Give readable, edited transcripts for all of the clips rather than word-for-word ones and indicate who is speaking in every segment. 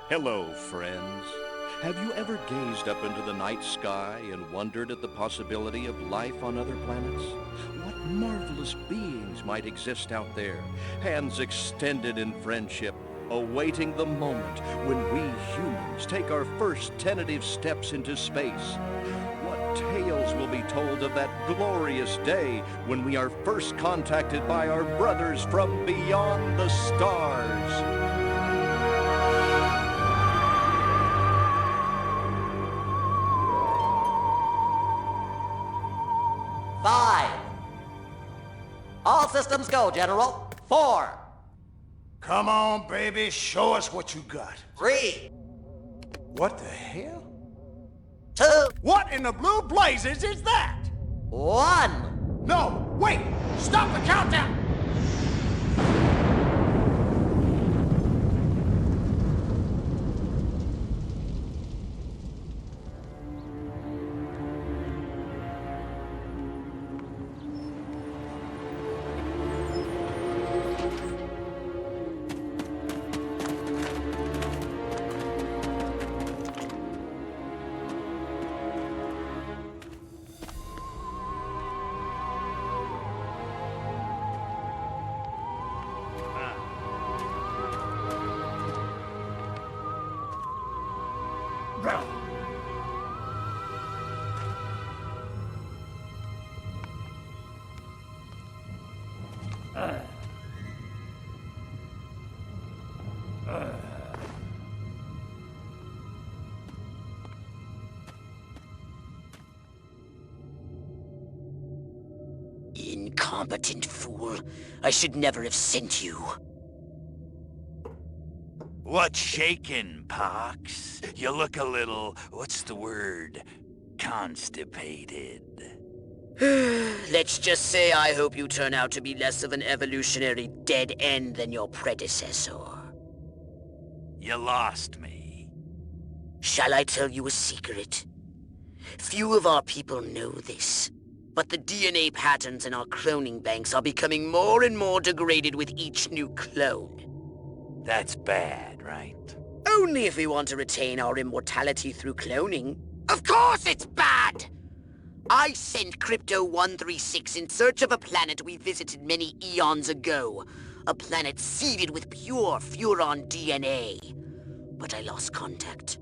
Speaker 1: Hello, friends. Have you ever gazed up into the night sky and wondered at the possibility of life on other planets? What marvelous beings might exist out there, hands extended in friendship, awaiting the moment when we humans take our first tentative steps into space? What tales will be told of that glorious day when we are first contacted by our brothers from beyond the stars?
Speaker 2: 5. All systems go, General. 4.
Speaker 3: Come on, baby, show us what you got.
Speaker 2: 3.
Speaker 3: What the hell?
Speaker 2: 2.
Speaker 3: What in the blue blazes is that?
Speaker 2: 1.
Speaker 3: No, wait! Stop the countdown!
Speaker 4: Incompetent fool. I should never have sent you.
Speaker 5: What's shaking, Pox? You look a little, what's the word? Constipated.
Speaker 4: Let's just say I hope you turn out to be less of an evolutionary dead end than your predecessor.
Speaker 5: You lost me.
Speaker 4: Shall I tell you a secret? Few of our people know this, but the DNA patterns in our cloning banks are becoming more and more degraded with each new clone.
Speaker 5: That's bad, right?
Speaker 4: Only if we want to retain our immortality through cloning. Of course it's bad! I sent Crypto-136 in search of a planet we visited many eons ago. A planet seeded with pure Furon DNA. But I lost contact.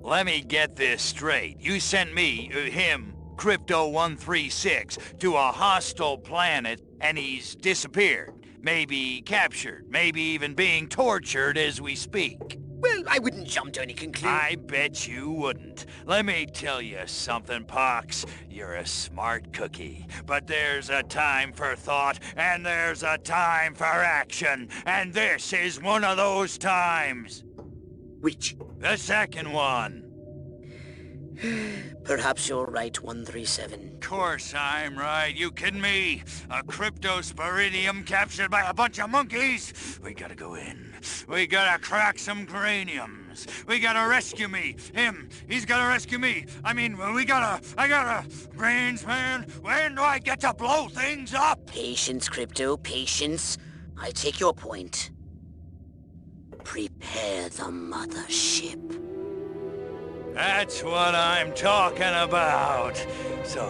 Speaker 5: Let me get this straight. You sent me, him, Crypto-136, to a hostile planet, and he's disappeared. Maybe captured, maybe even being tortured as we speak.
Speaker 4: Well, I wouldn't jump to any conclusion.
Speaker 5: I bet you wouldn't. Let me tell you something, Pox. You're a smart cookie. But there's a time for thought, and there's a time for action. And this is one of those times.
Speaker 4: Which?
Speaker 5: The second one.
Speaker 4: Perhaps you're right, 137.
Speaker 5: Course I'm right. You kidding me? A cryptosporidium captured by a bunch of monkeys? We gotta go in. We gotta crack some craniums. We gotta rescue me. Him, he's gotta rescue me. I gotta... Brains, man, when do I get to blow things up?
Speaker 4: Patience, Crypto, patience. I take your point. Prepare the mothership.
Speaker 5: That's what I'm talking about. So,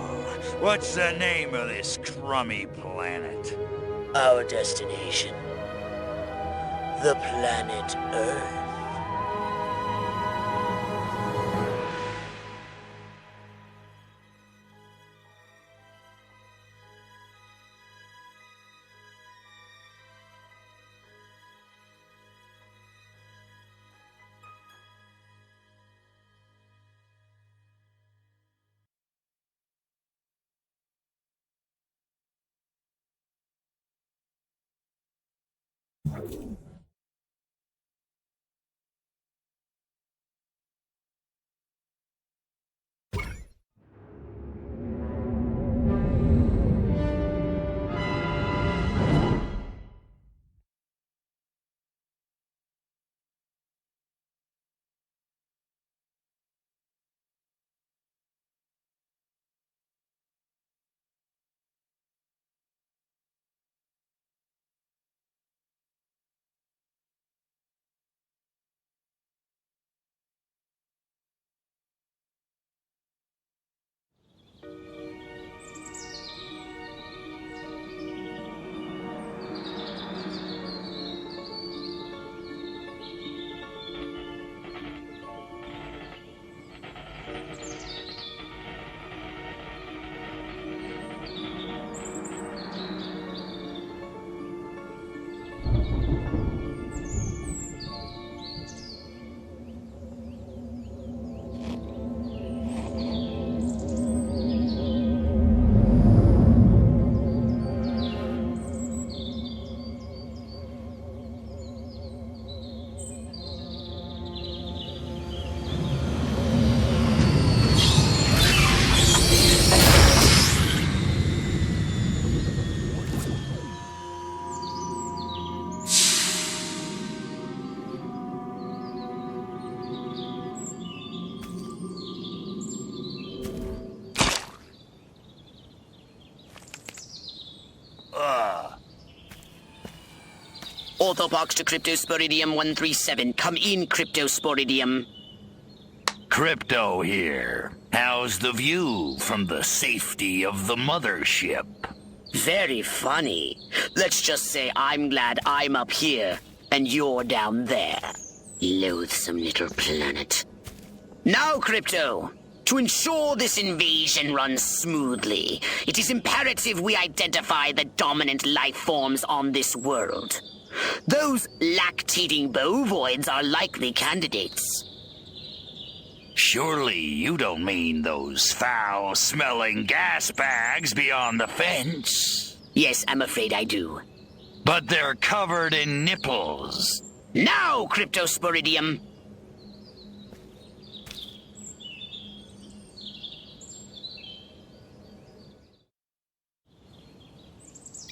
Speaker 5: what's the name of this crummy planet?
Speaker 4: Our destination. The planet Earth. Orthobox to Cryptosporidium 137. Come in, Cryptosporidium.
Speaker 5: Crypto here. How's the view from the safety of the mothership?
Speaker 4: Very funny. Let's just say I'm glad I'm up here and you're down there. Loathsome little planet. Now, Crypto, to ensure this invasion runs smoothly, it is imperative we identify the dominant life forms on this world. Those lactating bovoids are likely candidates.
Speaker 5: Surely you don't mean those foul-smelling gas bags beyond the fence?
Speaker 4: Yes, I'm afraid I do.
Speaker 5: But they're covered in nipples.
Speaker 4: Now, Cryptosporidium!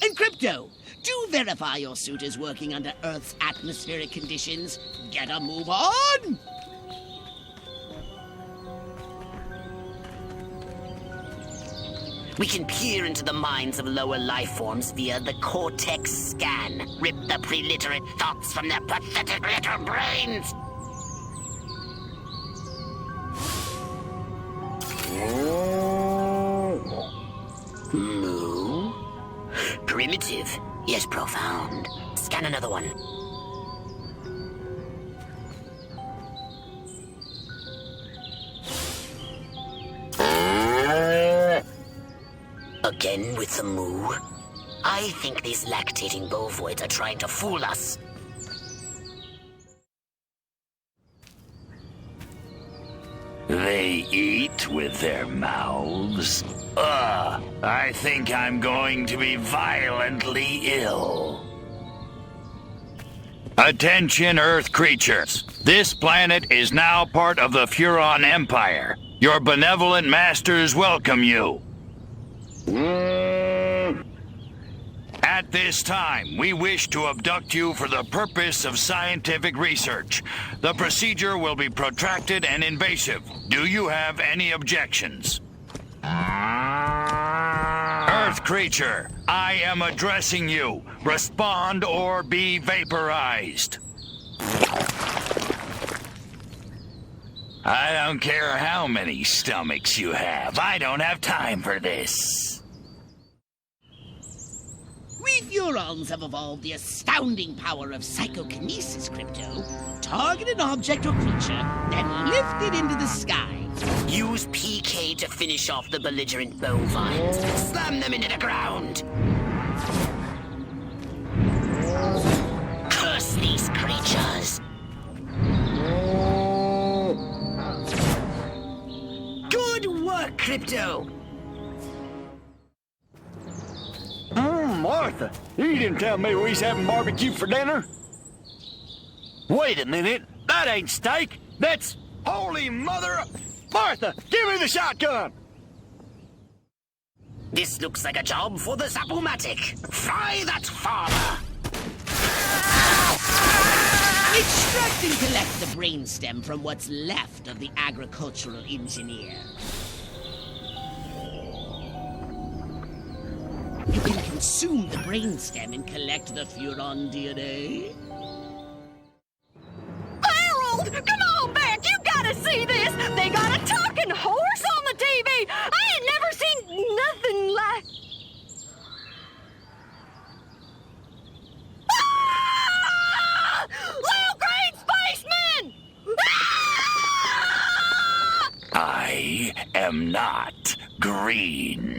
Speaker 4: And Crypto, do verify your suit is working under Earth's atmospheric conditions. Get a move on! We can peer into the minds of lower life forms via the cortex scan. Rip the preliterate thoughts from their pathetic little brains. Moo? Primitive, yet profound. Scan another one. Again with the moo? I think these lactating bovoids are trying to fool us.
Speaker 5: They eat with their mouths? Ugh, I think I'm going to be violently ill. Attention, Earth creatures. This planet is now part of the Furon Empire. Your benevolent masters welcome you. At this time, we wish to abduct you for the purpose of scientific research. The procedure will be protracted and invasive. Do you have any objections? Earth creature, I am addressing you. Respond or be vaporized. I don't care how many stomachs you have. I don't have time for this.
Speaker 4: We Furons have evolved the astounding power of psychokinesis, Crypto. Target an object or creature, then lift it into the sky. Use PK to finish off the belligerent bovines. Slam them into the ground. Curse these creatures. Good work, Crypto.
Speaker 6: Martha, you didn't tell me we was having barbecue for dinner. Wait a minute, that ain't steak. That's holy mother... Martha, give me the shotgun!
Speaker 4: This looks like a job for the Zapomatic. Fry that farmer! Extract and collect the brainstem from what's left of the agricultural engineer. You can consume the brainstem and collect the Furon DNA.
Speaker 7: Harold! Come on back! You gotta see this! They got a talking horse on the TV! I ain't never seen nothing like... Ah! Little green spaceman! Ah!
Speaker 5: I am not green.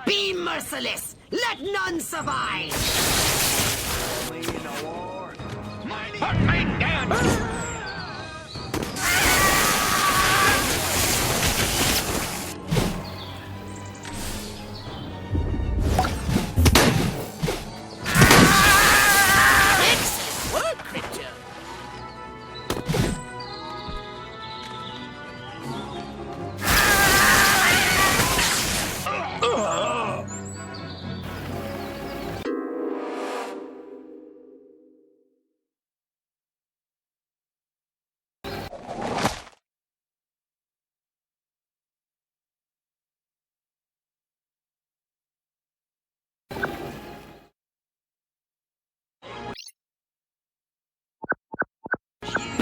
Speaker 4: Be merciless! Let none survive!
Speaker 5: Put me down!
Speaker 4: Excellent work, Crypto!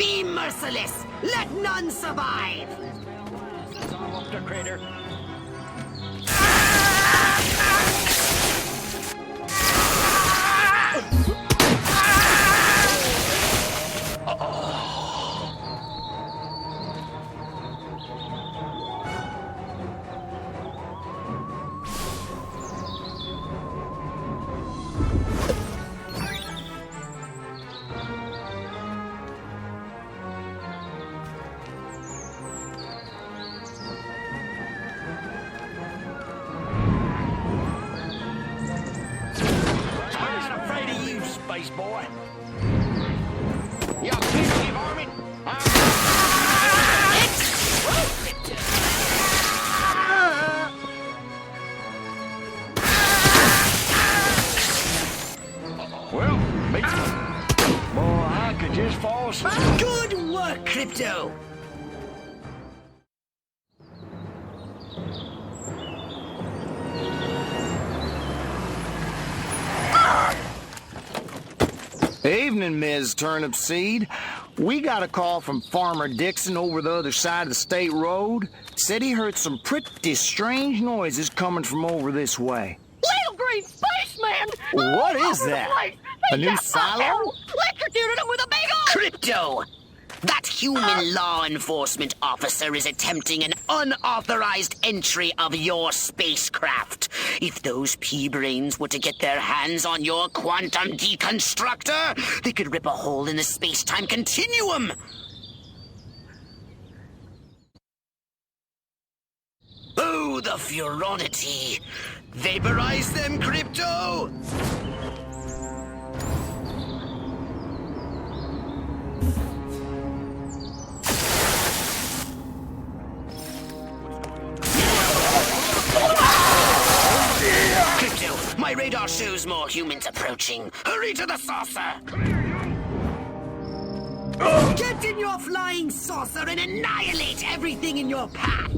Speaker 4: Be merciless! Let none survive!
Speaker 6: Up the critter. Space boy. Y'all keep me varmint. Well, beats me. Boy, I could just fall asleep.
Speaker 4: Good work, Crypto!
Speaker 8: Evening, Ms. Turnip Seed. We got a call from Farmer Dixon over the other side of the state road. Said he heard some pretty strange noises coming from over this way.
Speaker 7: Little green spaceman!
Speaker 8: What
Speaker 7: all
Speaker 8: is
Speaker 7: over the
Speaker 8: that?
Speaker 7: place.
Speaker 8: A
Speaker 7: They
Speaker 8: new
Speaker 7: got
Speaker 8: silo?
Speaker 7: electrocuted him with a big old...
Speaker 4: Crypto! That human law enforcement officer is attempting an unauthorized entry of your spacecraft. If those pea-brains were to get their hands on your quantum deconstructor, they could rip a hole in the space-time continuum. Oh, the furonity! Vaporize them, Crypto! Crypto, my radar shows more humans approaching. Hurry to the saucer! Get in your flying saucer and annihilate everything in your path!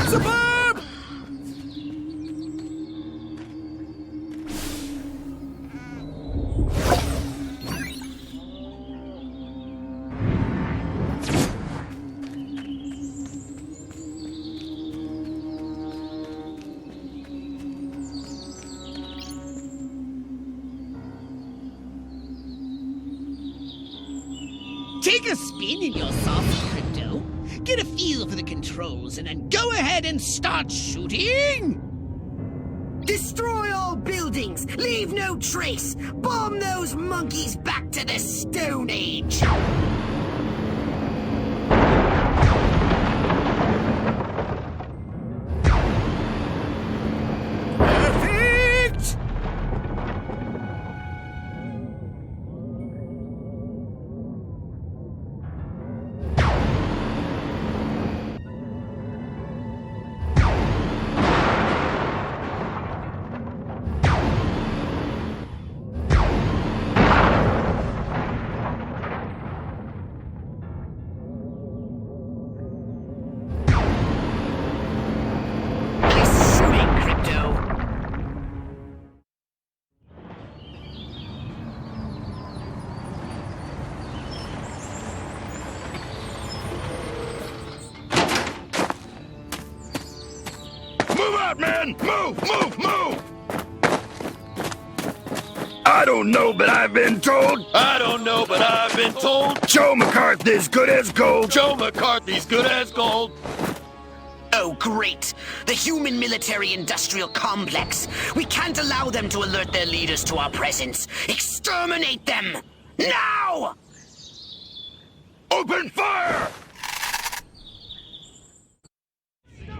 Speaker 3: Suburb!
Speaker 9: Take a spin in your saucer, Crypto. Get a feel for the controls and then go ahead and start shooting!
Speaker 4: Destroy all buildings! Leave no trace! Bomb those monkeys back to the Stone Age!
Speaker 3: Perfect!
Speaker 6: Move out, men! Move, move, move! I don't know, but I've been told.
Speaker 10: I don't know, but I've been told.
Speaker 6: Joe McCarthy's good as gold.
Speaker 10: Joe McCarthy's good as gold.
Speaker 4: Oh, great. The human military-industrial complex. We can't allow them to alert their leaders to our presence. Exterminate them! Now!
Speaker 6: Open fire!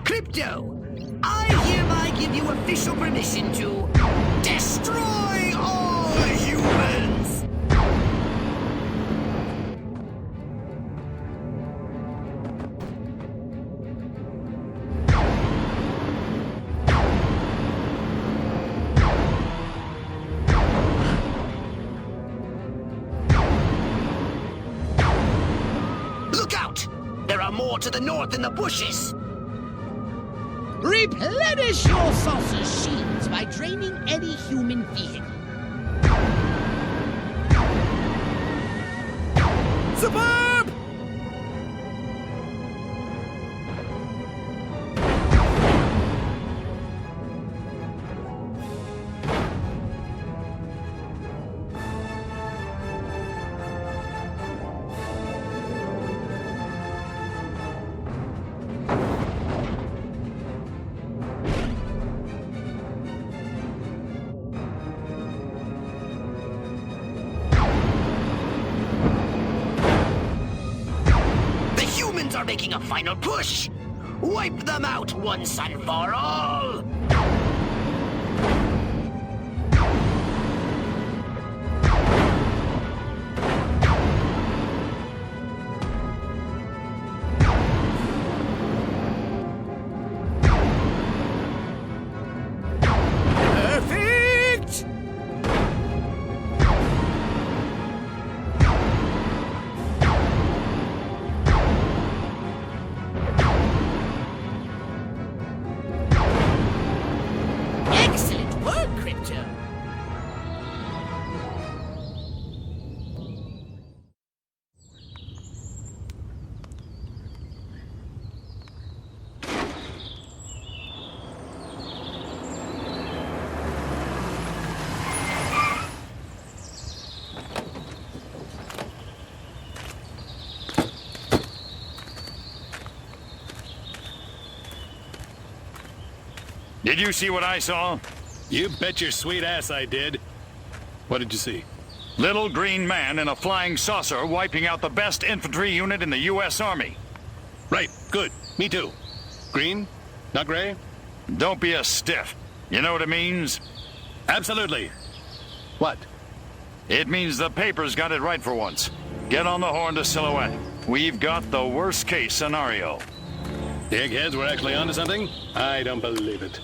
Speaker 4: Crypto, I hereby give you official permission to destroy all humans! Look out! There are more to the north in the bushes!
Speaker 9: Replenish your saucer shields by draining any human vehicle.
Speaker 10: Superb!
Speaker 4: Are making a final push! Wipe them out once and for all!
Speaker 10: Perfect!
Speaker 9: Excellent work, Crypto.
Speaker 6: Did you see what I saw?
Speaker 10: You bet your sweet ass I did. What did you see?
Speaker 6: Little green man in a flying saucer wiping out the best infantry unit in the U.S. Army.
Speaker 10: Right, good. Me too. Green? Not gray?
Speaker 6: Don't be a stiff. You know what it means?
Speaker 10: Absolutely. What?
Speaker 6: It means the paper's got it right for once. Get on the horn to Silhouette. We've got the worst case scenario.
Speaker 10: The eggheads were actually onto something? I don't believe it.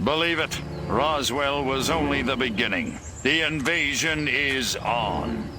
Speaker 6: Believe it, Roswell was only the beginning. The invasion is on.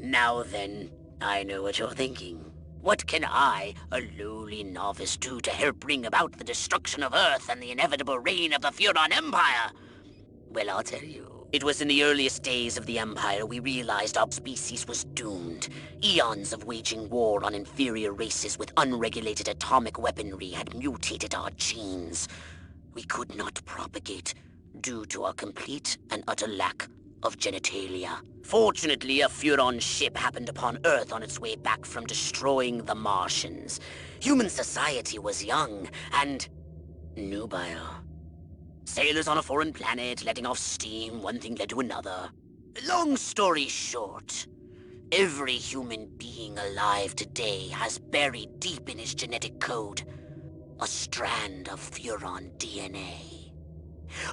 Speaker 4: Now then, I know what you're thinking. What can I, a lowly novice, do to help bring about the destruction of Earth and the inevitable reign of the Furon Empire? Well, I'll tell you. It was in the earliest days of the Empire we realized our species was doomed. Eons of waging war on inferior races with unregulated atomic weaponry had mutated our genes. We could not propagate due to our complete and utter lack of genitalia. Fortunately, a Furon ship happened upon Earth on its way back from destroying the Martians. Human society was young and nubile. Sailors on a foreign planet, letting off steam, one thing led to another. Long story short, every human being alive today has buried deep in his genetic code a strand of Furon DNA.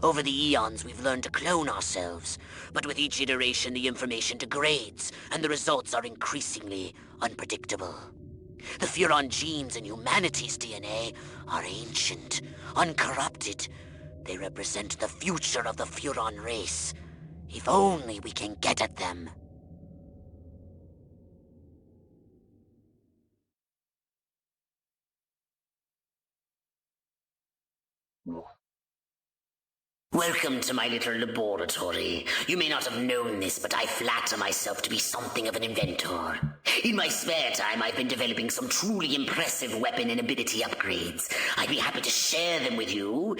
Speaker 4: Over the eons, we've learned to clone ourselves, but with each iteration, the information degrades, and the results are increasingly unpredictable. The Furon genes in humanity's DNA are ancient, uncorrupted. They represent the future of the Furon race. If only we can get at them. Welcome to my little laboratory. You may not have known this, but I flatter myself to be something of an inventor. In my spare time, I've been developing some truly impressive weapon and ability upgrades. I'd be happy to share them with you,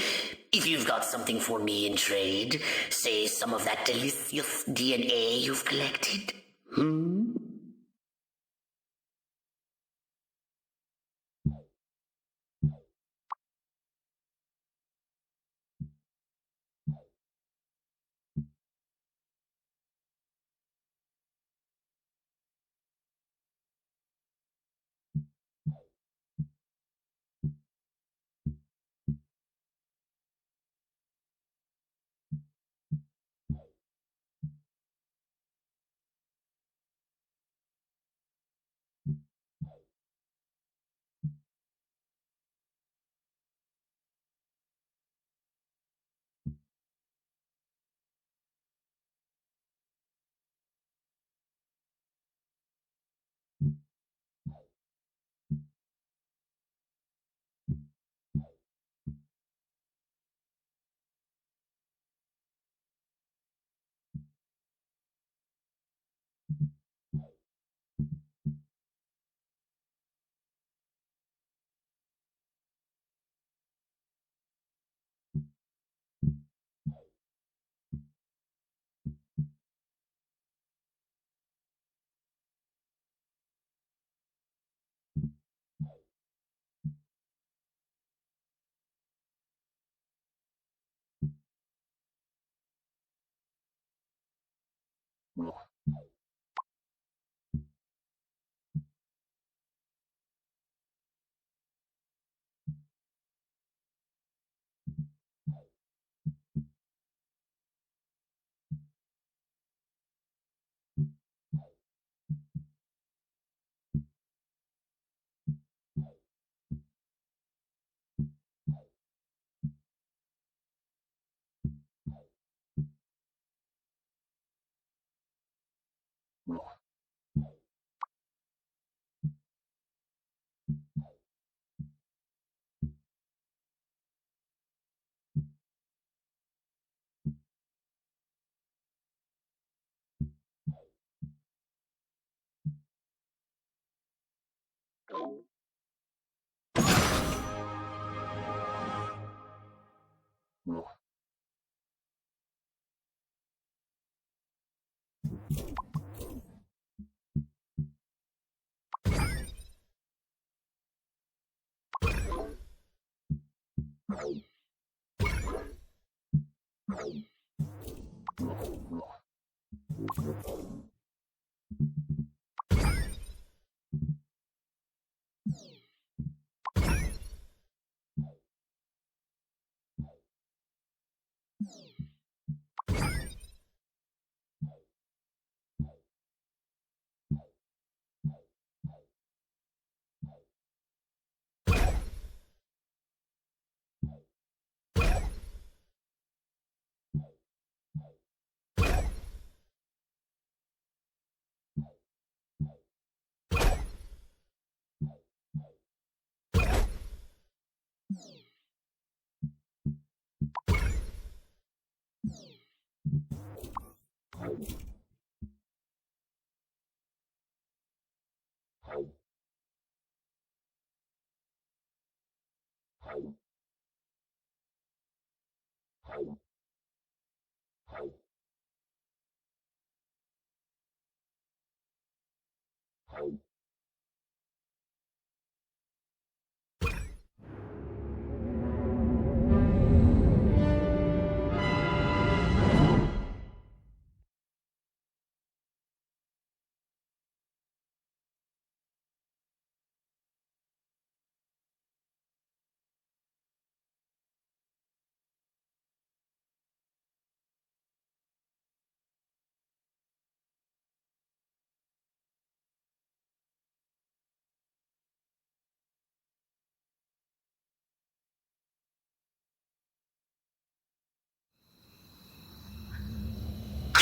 Speaker 4: if you've got something for me in trade. Say some of that delicious DNA you've collected.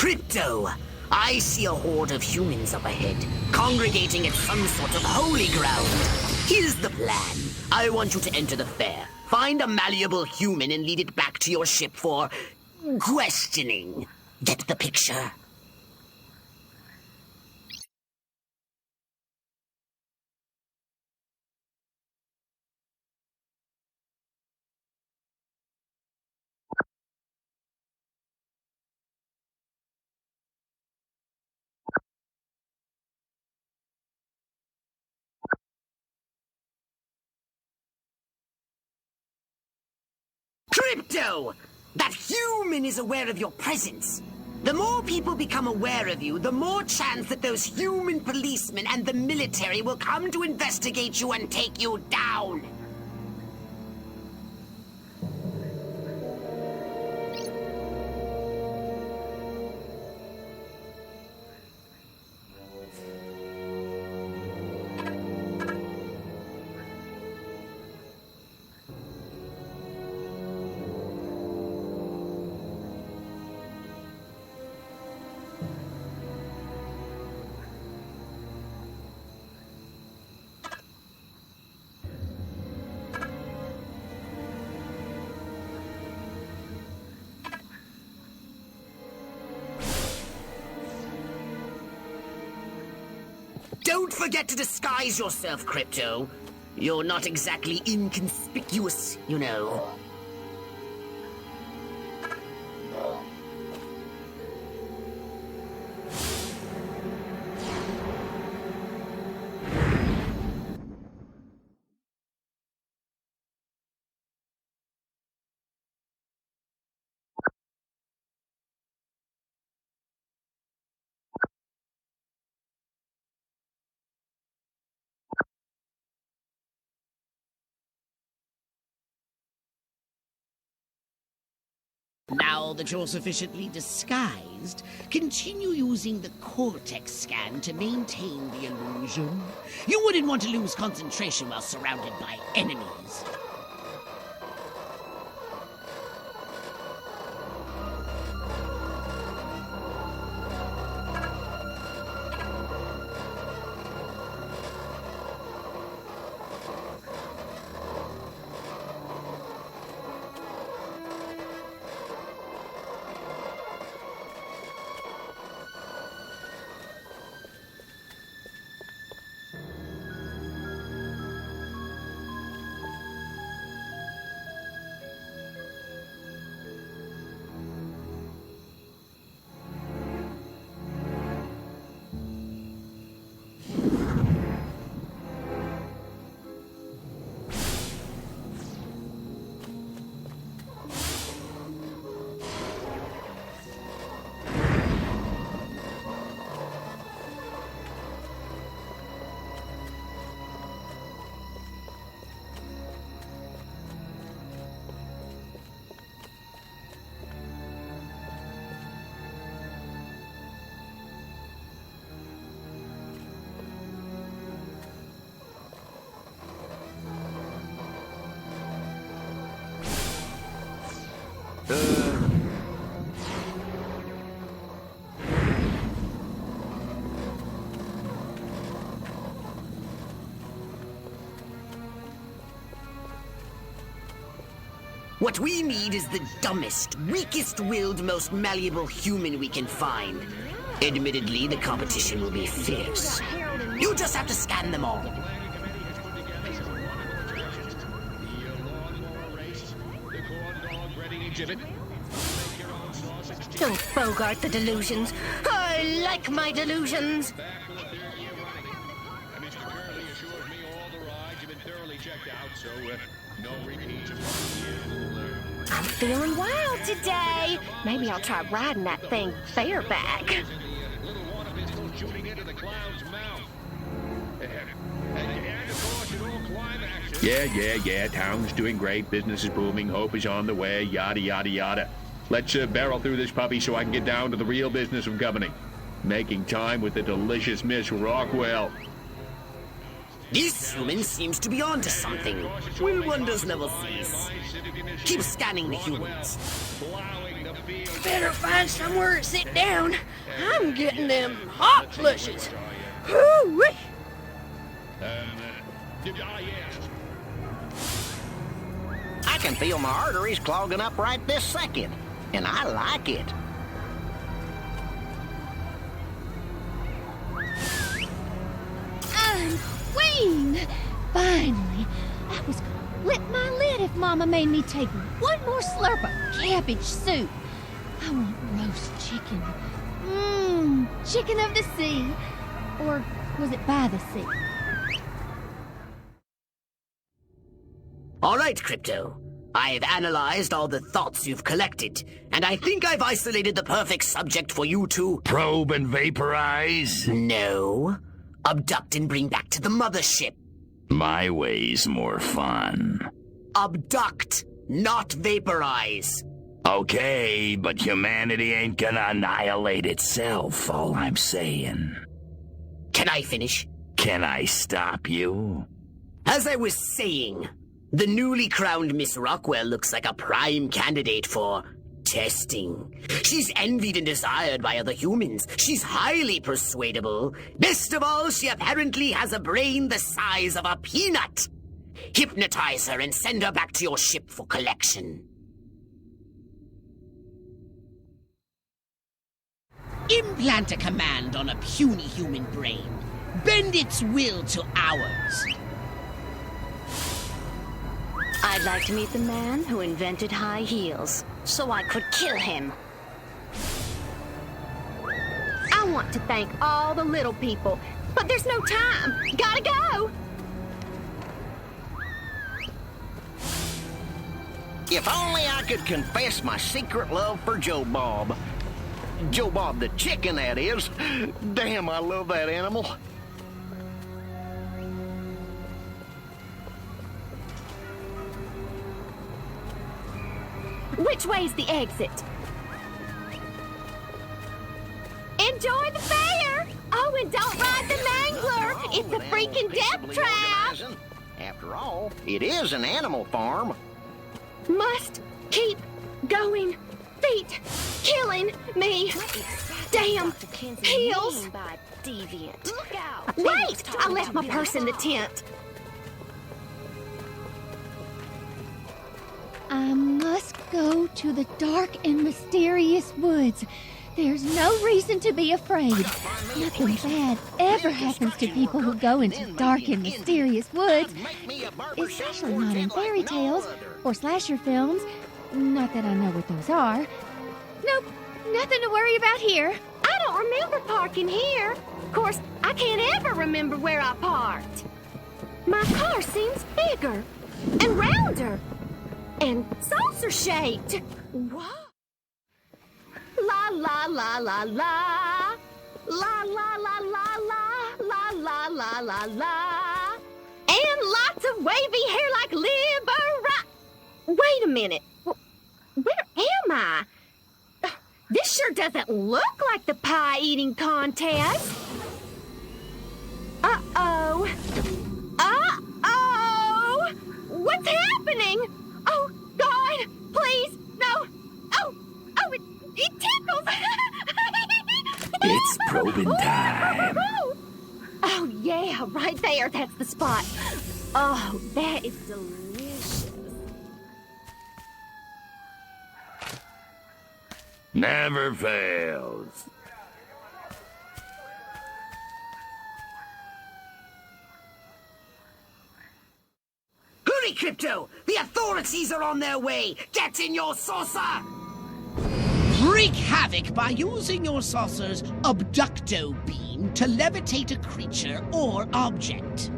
Speaker 4: Crypto! I see a horde of humans up ahead, congregating at some sort of holy ground. Here's the plan. I want you to enter the fair, find a malleable human and lead it back to your ship for questioning. Get the picture? Crypto! That human is aware of your presence. The more people become aware of you, the more chance that those human policemen and the military will come to investigate you and take you down. Don't forget to disguise yourself, Crypto. You're not exactly inconspicuous, you know.
Speaker 9: Now that you're sufficiently disguised, continue using the cortex scan to maintain the illusion. You wouldn't want to lose concentration while surrounded by enemies.
Speaker 4: What we need is the dumbest, weakest-willed, most malleable human we can find. Admittedly, the competition will be fierce. You just have to scan them all.
Speaker 7: Don't bogart the delusions. I like my delusions. I'm feeling wild today. Maybe I'll try riding that thing bareback.
Speaker 10: Yeah. Town's doing great. Business is booming. Hope is on the way. Yada, yada, yada. Let's barrel through this puppy so I can get down to the real business of governing. Making time with the delicious Miss Rockwell.
Speaker 9: This human seems to be onto something. Will wonders never cease? Keep scanning the humans.
Speaker 7: Better find somewhere to sit down. I'm getting them hot flushes. Whoo-wee!
Speaker 8: I can feel my arteries clogging up right this second, and I like it.
Speaker 11: I'm queen! Finally, I was gonna flip my lid if Mama made me take one more slurp of cabbage soup. I want roast chicken. Chicken of the sea. Or was it by the sea?
Speaker 9: All right, Crypto. I've analyzed all the thoughts you've collected, and I think I've isolated the perfect subject for you to...
Speaker 6: Probe and vaporize?
Speaker 9: No. Abduct and bring back to the mothership.
Speaker 6: My way's more fun.
Speaker 9: Abduct, not vaporize.
Speaker 6: Okay, but humanity ain't gonna annihilate itself, all I'm saying.
Speaker 9: Can I finish?
Speaker 6: Can I stop you?
Speaker 9: As I was saying, the newly crowned Miss Rockwell looks like a prime candidate for testing. She's envied and desired by other humans. She's highly persuadable. Best of all, she apparently has a brain the size of a peanut. Hypnotize her and send her back to your ship for collection. Implant a command on a puny human brain. Bend its will to ours.
Speaker 12: I'd like to meet the man who invented high heels, so I could kill him.
Speaker 7: I want to thank all the little people, but there's no time. Gotta go!
Speaker 8: If only I could confess my secret love for Joe Bob. Joe Bob the chicken, that is. Damn, I love that animal.
Speaker 7: Which way's the exit? Enjoy the fair! Oh, and don't ride the mangler! It's a freaking death trap!
Speaker 8: After all, it is an animal farm.
Speaker 7: Must keep going. Feet killing me. Damn heels.
Speaker 12: Deviant. Look out!
Speaker 7: Wait! I left my purse in the tent.
Speaker 11: I must go to the dark and mysterious woods. There's no reason to be afraid. Nothing bad ever happens to people who go into dark and mysterious woods. Especially not in fairy tales or slasher films. Not that I know what those are. Nope, nothing to worry about here.
Speaker 7: I don't remember parking here. Of course, I can't ever remember where I parked. My car seems bigger and rounder and saucer-shaped. What? La la la la la. La la la la la. La la la la la. And lots of wavy hair like Libera. Wait a minute. Where am I? This sure doesn't look like the pie-eating contest. Uh-oh. Uh-oh! What's happening? Oh, God, please, no. Oh, it tickles.
Speaker 6: It's probing time.
Speaker 7: Oh, yeah, right there. That's the spot. Oh, that is delicious.
Speaker 6: Never fails.
Speaker 9: Hurry, Crypto! The authorities are on their way! Get in your saucer! Wreak havoc by using your saucer's abducto beam to levitate a creature or object.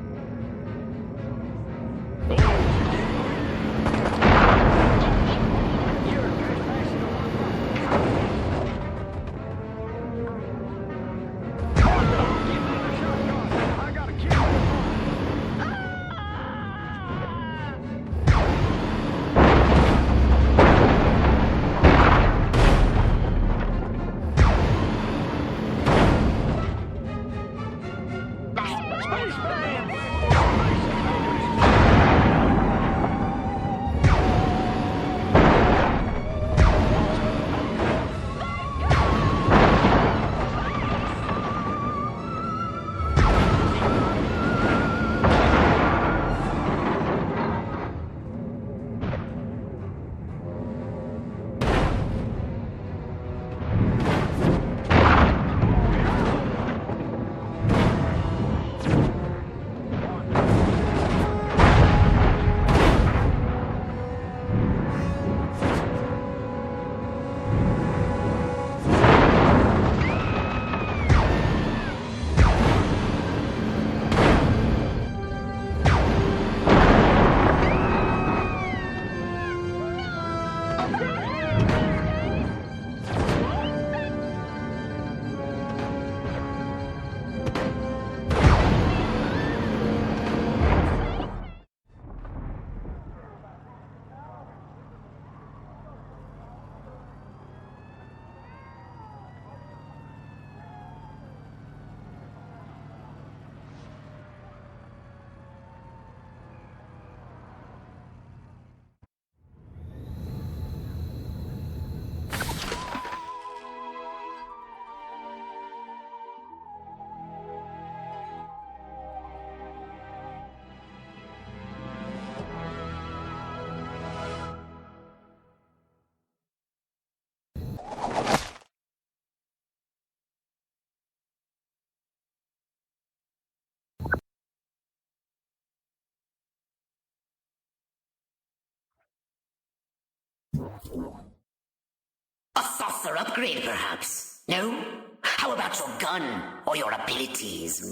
Speaker 4: A saucer upgrade, perhaps? No? How about your gun or your abilities?